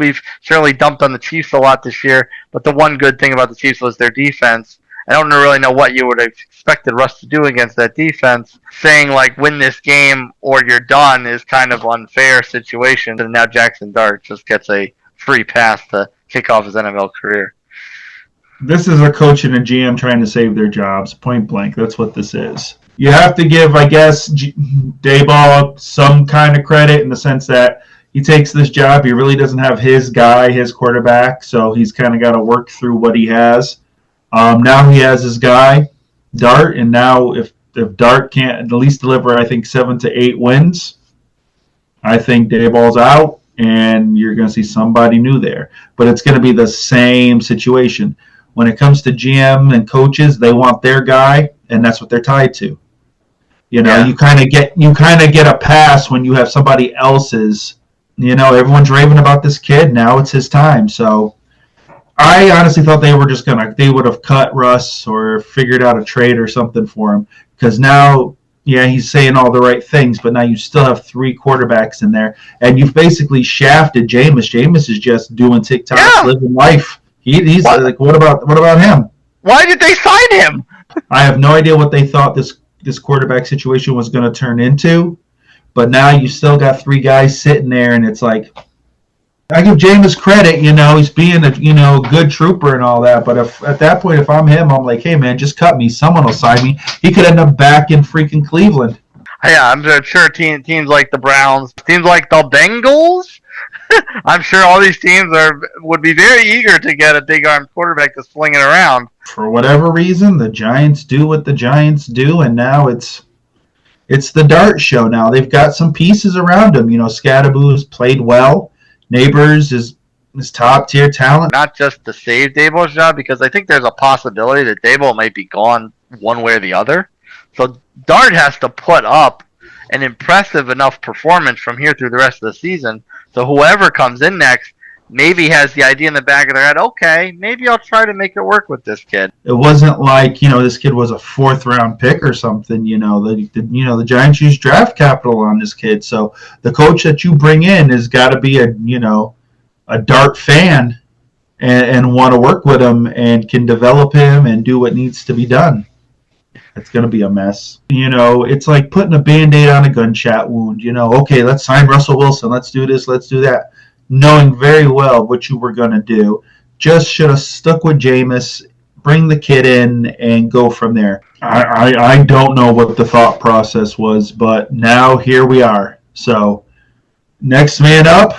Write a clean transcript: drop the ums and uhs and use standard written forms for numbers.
We've certainly dumped on the Chiefs a lot this year, but the one good thing about the Chiefs was their defense. I don't really know what you would have expected Russ to do against that defense. Saying, like, win this game or you're done is kind of unfair situation. And now Jaxson Dart just gets a free pass to kick off his NFL career. This is a coach and a GM trying to save their jobs, point blank. That's what this is. You have to give, I guess, Daboll some kind of credit in the sense that he takes this job. He really doesn't have his guy, his quarterback, so he's kind of got to work through what he has. Now he has his guy, Dart, and now if Dart can't at least deliver, I think, 7 to 8 wins, I think Daboll's out, and you're going to see somebody new there. But it's going to be the same situation. When it comes to GM and coaches, they want their guy, and that's what they're tied to. You know, you kind of get a pass when you have somebody else's. You know, everyone's raving about this kid. Now it's his time. So I honestly thought they would have cut Russ or figured out a trade or something for him, because now, he's saying all the right things, but now you still have 3 quarterbacks in there, and you've basically shafted Jameis. Jameis is just doing TikTok, living life. He's like, what about him? Why did they sign him? I have no idea what they thought this quarterback situation was going to turn into, but now you still got 3 guys sitting there, and it's like, I give Jameis credit, he's being a good trooper and all that, but if at that point, if I'm him, I'm like, hey man, just cut me. Someone will sign me. He could end up back in freaking Cleveland. Yeah, I'm sure teams like the Browns, teams like the Bengals. I'm sure all these teams would be very eager to get a big armed quarterback to sling it around. For whatever reason, the Giants do what the Giants do, and now it's the Dart show. Now they've got some pieces around him. Scadaboo has played well. Neighbors is top tier talent. Not just to save Daboll's job, because I think there's a possibility that Daboll might be gone one way or the other. So Dart has to put up an impressive enough performance from here through the rest of the season. So whoever comes in next maybe has the idea in the back of their head, okay, maybe I'll try to make it work with this kid. It wasn't like, this kid was a 4th round pick or something. The Giants used draft capital on this kid. So the coach that you bring in has got to be a Dart fan and want to work with him and can develop him and do what needs to be done. It's going to be a mess. It's like putting a Band-Aid on a gunshot wound. Okay, let's sign Russell Wilson. Let's do this. Let's do that. Knowing very well what you were going to do. Just should have stuck with Jameis, bring the kid in, and go from there. I don't know what the thought process was, but now here we are. So, next man up,